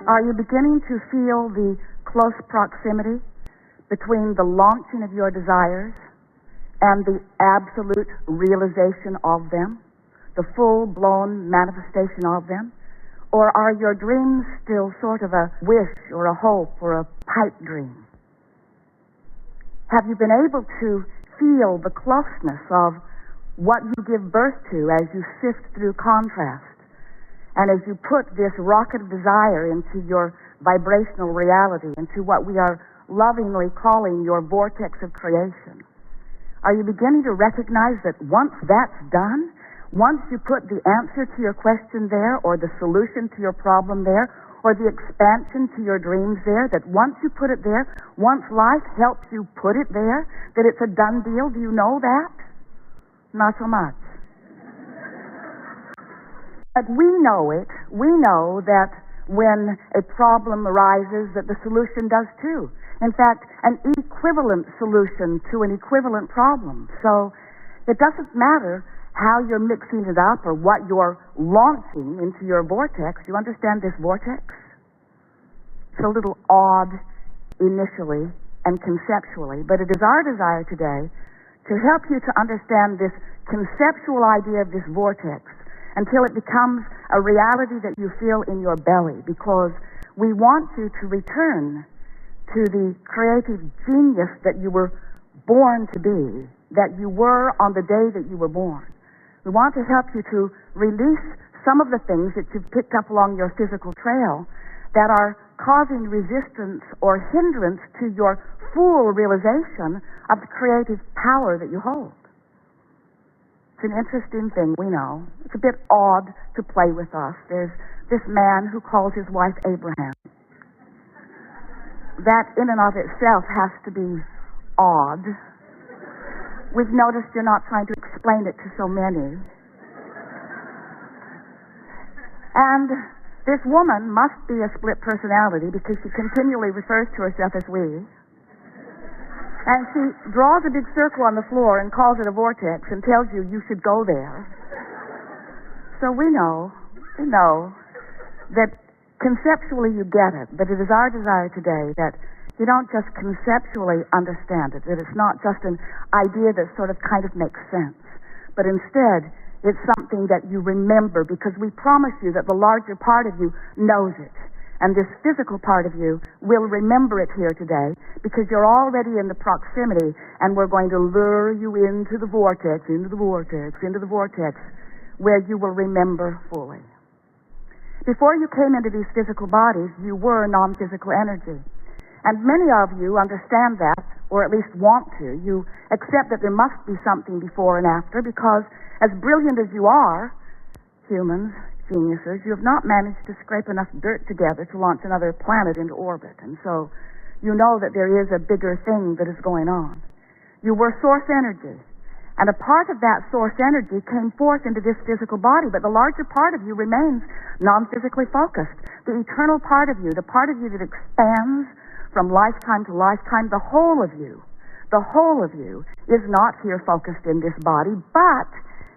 Are you beginning to feel the close proximity between the launching of your desires and the absolute realization of them, the full-blown manifestation of them? Or are your dreams still sort of a wish or a hope or a pipe dream? Have you been able to feel the closeness of what you give birth to as you sift through contrast and as you put this rocket of desire into your vibrational reality, into what we are lovingly calling your vortex of creation? Are you beginning to recognize that once that's done, once you put the answer to your question there, or the solution to your problem there, or the expansion to your dreams there, that once you put it there, once life helps you put it there, that it's a done deal? Do you know that? Not so much. But we know it. We know that when a problem arises, that the solution does too. In fact, an equivalent solution to an equivalent problem. So it doesn't matter how you're mixing it up or what you're launching into your vortex. You understand this vortex? It's a little odd initially and conceptually, but it is our desire today to help you to understand this conceptual idea of this vortex until it becomes a reality that you feel in your belly, because we want you to return to the creative genius that you were born to be, that you were on the day that you were born. We want to help you to release some of the things that you've picked up along your physical trail that are causing resistance or hindrance to your full realization of the creative power that you hold. It's an interesting thing, we know. It's a bit odd to play with us. There's this man who calls his wife Abraham. That in and of itself has to be odd. We've noticed you're not trying to explain it to so many. And this woman must be a split personality because she continually refers to herself as we. And she draws a big circle on the floor and calls it a vortex and tells you should go there. So we know that conceptually you get it, but it is our desire today that you don't just conceptually understand it, that it's not just an idea that sort of kind of makes sense, but instead it's something that you remember, because we promise you that the larger part of you knows it. And this physical part of you will remember it here today, because you're already in the proximity, and we're going to lure you into the vortex, where you will remember fully. Before you came into these physical bodies, you were non-physical energy. And many of you understand that, or at least want to. You accept that there must be something before and after, because as brilliant as you are, humans, geniuses, you have not managed to scrape enough dirt together to launch another planet into orbit. And so you know that there is a bigger thing that is going on. You were source energy. And a part of that source energy came forth into this physical body, but the larger part of you remains non-physically focused. The eternal part of you, the part of you that expands from lifetime to lifetime, the whole of you is not here focused in this body. But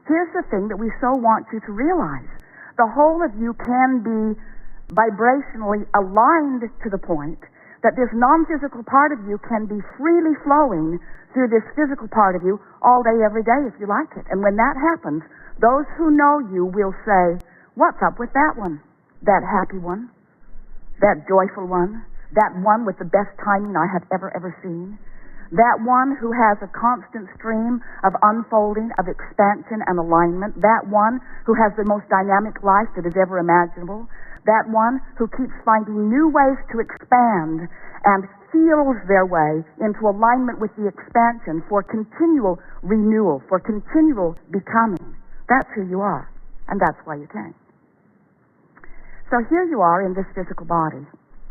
here's the thing that we so want you to realize. The whole of you can be vibrationally aligned to the point that this non-physical part of you can be freely flowing through this physical part of you all day, every day, if you like it. And when that happens, those who know you will say, "What's up with that one? That happy one? That joyful one? That one with the best timing I have ever seen? That one who has a constant stream of unfolding, of expansion and alignment. That one who has the most dynamic life that is ever imaginable. That one who keeps finding new ways to expand and feels their way into alignment with the expansion for continual renewal, for continual becoming." That's who you are, and that's why you came. So here you are in this physical body,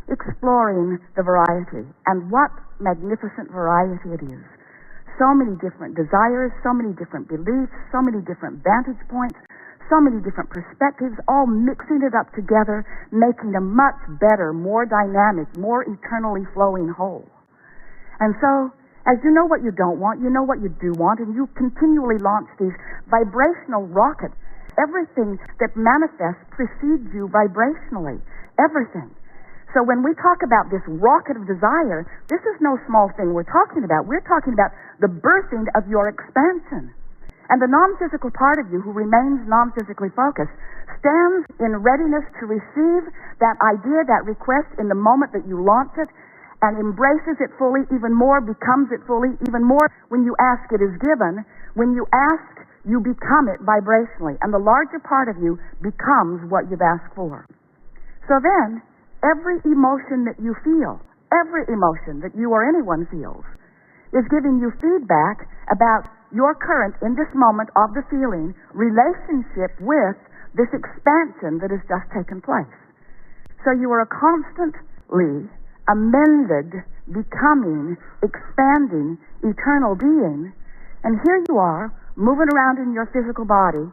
exploring the variety, and what magnificent variety it is. So many different desires, so many different beliefs, so many different vantage points, so many different perspectives, all mixing it up together, making a much better, more dynamic, more eternally flowing whole. And so, as you know what you don't want, you know what you do want, and you continually launch these vibrational rockets. Everything that manifests precedes you vibrationally. Everything. So when we talk about this rocket of desire, this is no small thing we're talking about. We're talking about the birthing of your expansion. And the non-physical part of you who remains non-physically focused stands in readiness to receive that idea, that request in the moment that you launch it, and embraces it fully even more, becomes it fully even more. When you ask, it is given. When you ask, you become it vibrationally, and the larger part of you becomes what you've asked for. So then, every emotion that you feel, every emotion that you or anyone feels, is giving you feedback about your current, in this moment of the feeling, relationship with this expansion that has just taken place. So you are a constantly amended, becoming, expanding, eternal being, and here you are, moving around in your physical body,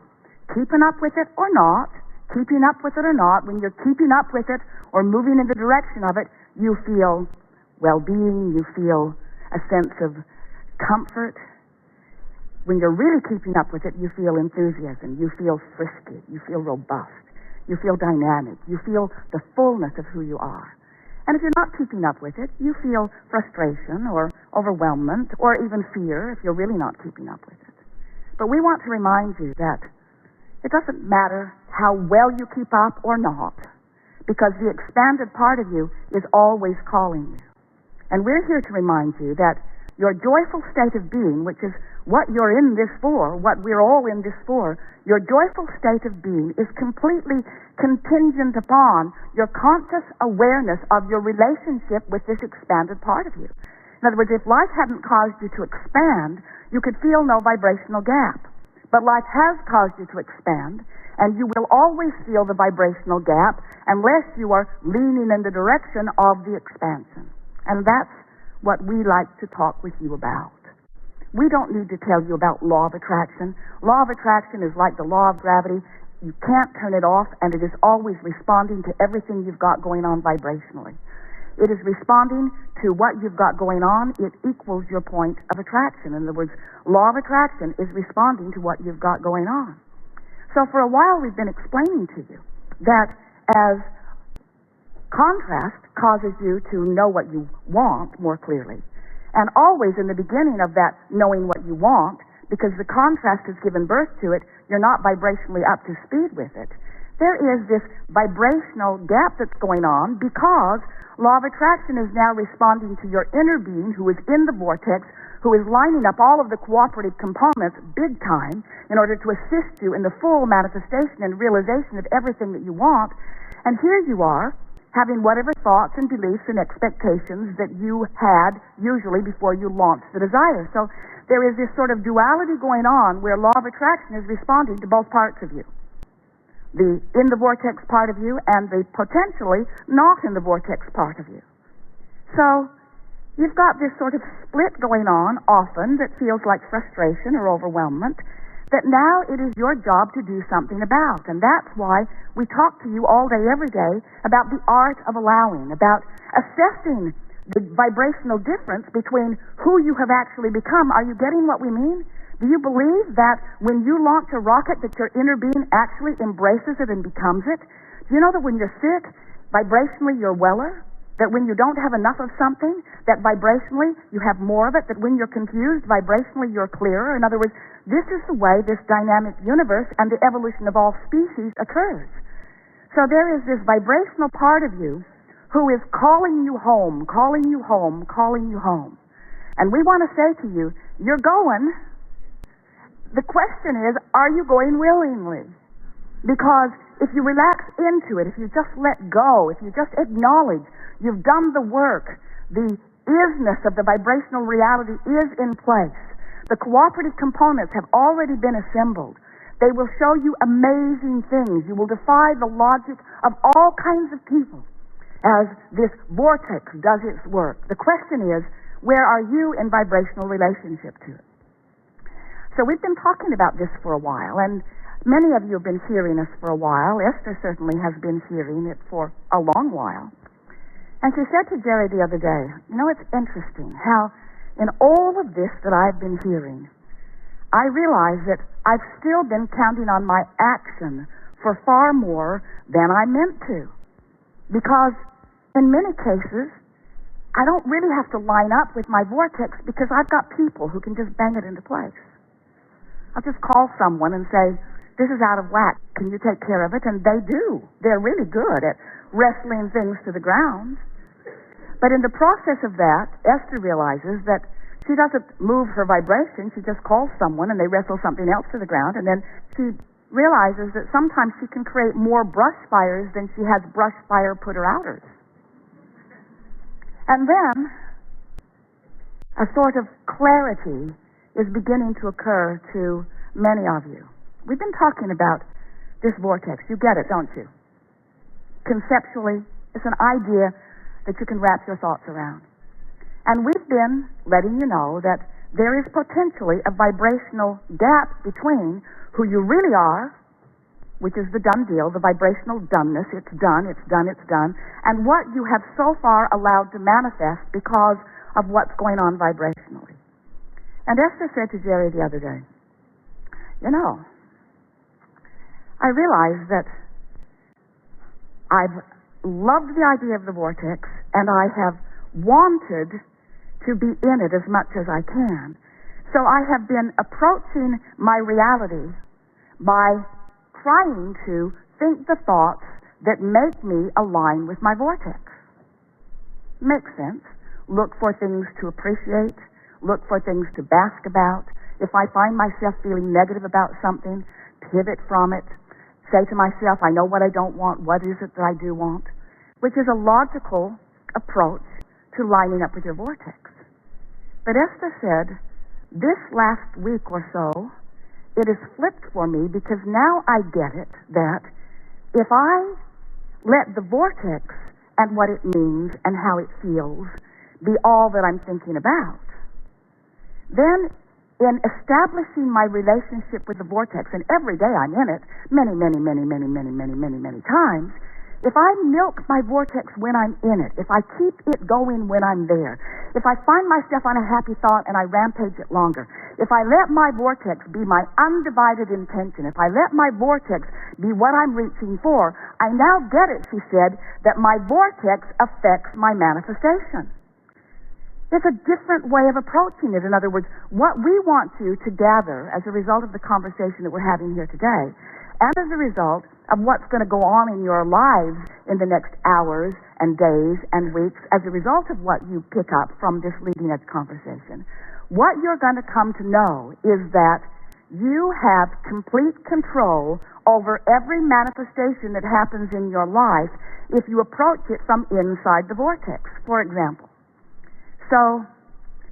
keeping up with it or not, keeping up with it or not. When you're keeping up with it or moving in the direction of it, you feel well-being, you feel a sense of comfort. When you're really keeping up with it, you feel enthusiasm, you feel frisky, you feel robust, you feel dynamic, you feel the fullness of who you are. And if you're not keeping up with it, you feel frustration or overwhelmment or even fear if you're really not keeping up with it. But we want to remind you that it doesn't matter how well you keep up or not, because the expanded part of you is always calling you. And we're here to remind you that your joyful state of being, which is what you're in this for, what we're all in this for, your joyful state of being is completely contingent upon your conscious awareness of your relationship with this expanded part of you. In other words, if life hadn't caused you to expand, you could feel no vibrational gap. But life has caused you to expand, and you will always feel the vibrational gap unless you are leaning in the direction of the expansion. And that's what we like to talk with you about. We don't need to tell you about law of attraction. Law of attraction is like the law of gravity. You can't turn it off, and it is always responding to everything you've got going on vibrationally. It is responding to what you've got going on. It equals your point of attraction. In other words, law of attraction is responding to what you've got going on. So for a while we've been explaining to you that as contrast causes you to know what you want more clearly, and always in the beginning of that knowing what you want, because the contrast has given birth to it, you're not vibrationally up to speed with it. There is this vibrational gap that's going on because law of attraction is now responding to your inner being who is in the vortex, who is lining up all of the cooperative components big time in order to assist you in the full manifestation and realization of everything that you want. And here you are, having whatever thoughts and beliefs and expectations that you had usually before you launched the desire. So there is this sort of duality going on where law of attraction is responding to both parts of you. The in the vortex part of you and the potentially not in the vortex part of you. So you've got this sort of split going on often that feels like frustration or overwhelmment that now it is your job to do something about. And that's why we talk to you all day, every day about the art of allowing, about assessing the vibrational difference between who you have actually become. Are you getting what we mean? Do you believe that when you launch a rocket that your inner being actually embraces it and becomes it? Do you know that when you're sick, vibrationally you're weller? That when you don't have enough of something, that vibrationally you have more of it? That when you're confused, vibrationally you're clearer? In other words, this is the way this dynamic universe and the evolution of all species occurs. So there is this vibrational part of you who is calling you home, calling you home, calling you home. And we want to say to you, you're going. The question is, are you going willingly? Because if you relax into it, if you just let go, if you just acknowledge you've done the work, the isness of the vibrational reality is in place. The cooperative components have already been assembled. They will show you amazing things. You will defy the logic of all kinds of people as this vortex does its work. The question is, where are you in vibrational relationship to it? So we've been talking about this for a while, and many of you have been hearing us for a while. Esther certainly has been hearing it for a long while. And she said to Jerry the other day, you know, it's interesting how in all of this that I've been hearing, I realize that I've still been counting on my action for far more than I meant to. Because in many cases, I don't really have to line up with my vortex because I've got people who can just bang it into place. I'll just call someone and say, this is out of whack. Can you take care of it? And they do. They're really good at wrestling things to the ground. But in the process of that, Esther realizes that she doesn't move her vibration. She just calls someone and they wrestle something else to the ground. And then she realizes that sometimes she can create more brush fires than she has brush fire put her outers. And then a sort of clarity is beginning to occur to many of you. We've been talking about this vortex. You get it, don't you? Conceptually, it's an idea that you can wrap your thoughts around. And we've been letting you know that there is potentially a vibrational gap between who you really are, which is the done deal, the vibrational doneness, it's done, it's done, it's done, and what you have so far allowed to manifest because of what's going on vibrationally. And Esther said to Jerry the other day, you know, I realize that I've loved the idea of the vortex and I have wanted to be in it as much as I can. So I have been approaching my reality by trying to think the thoughts that make me align with my vortex. Makes sense. Look for things to appreciate. Look for things to bask about. If I find myself feeling negative about something, pivot from it. Say to myself, I know what I don't want. What is it that I do want? Which is a logical approach to lining up with your vortex. But Esther said, this last week or so, it has flipped for me because now I get it that if I let the vortex and what it means and how it feels be all that I'm thinking about, then in establishing my relationship with the vortex, and every day I'm in it, many times, if I milk my vortex when I'm in it, if I keep it going when I'm there, if I find myself on a happy thought and I rampage it longer, if I let my vortex be my undivided intention, if I let my vortex be what I'm reaching for, I now get it, she said, that my vortex affects my manifestation. There's a different way of approaching it. In other words, what we want you to gather as a result of the conversation that we're having here today, and as a result of what's going to go on in your lives in the next hours and days and weeks as a result of what you pick up from this leading edge conversation, what you're going to come to know is that you have complete control over every manifestation that happens in your life if you approach it from inside the vortex. For example, so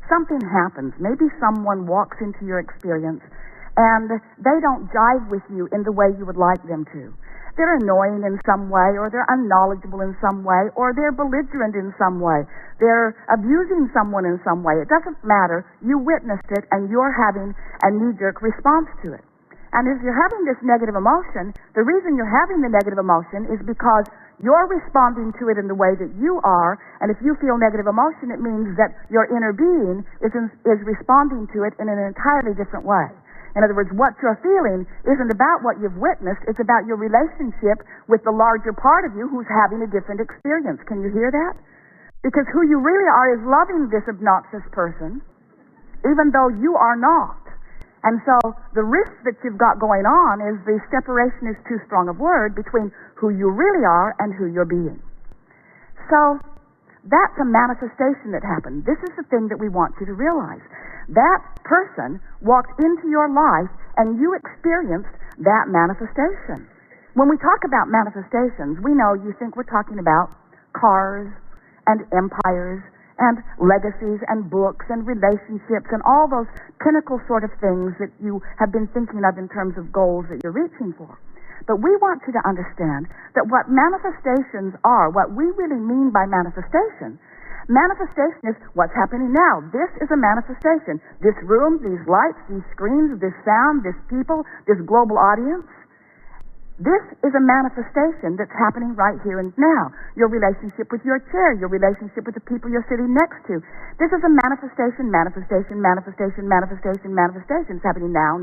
something happens. Maybe someone walks into your experience and they don't jive with you in the way you would like them to. They're annoying in some way, or they're unknowledgeable in some way, or they're belligerent in some way. They're abusing someone in some way. It doesn't matter. You witnessed it, and you're having a knee-jerk response to it. And if you're having this negative emotion, the reason you're having the negative emotion is because you're responding to it in the way that you are, and if you feel negative emotion, it means that your inner being is responding to it in an entirely different way. In other words, what you're feeling isn't about what you've witnessed, it's about your relationship with the larger part of you who's having a different experience. Can you hear that? Because who you really are is loving this obnoxious person, even though you are not. And so the risk that you've got going on is the separation is too strong a word between who you really are and who you're being. So that's a manifestation that happened. This is the thing that we want you to realize. That person walked into your life and you experienced that manifestation. When we talk about manifestations, we know you think we're talking about cars and empires and legacies and books and relationships and all those pinnacle sort of things that you have been thinking of in terms of goals that you're reaching for. But we want you to understand that what manifestations are, what we really mean by manifestation is what's happening now. This is a manifestation. This room, these lights, these screens, this sound, this people, this global audience. This is a manifestation that's happening right here and now. Your relationship with your chair, your relationship with the people you're sitting next to. This is a manifestation. It's happening now.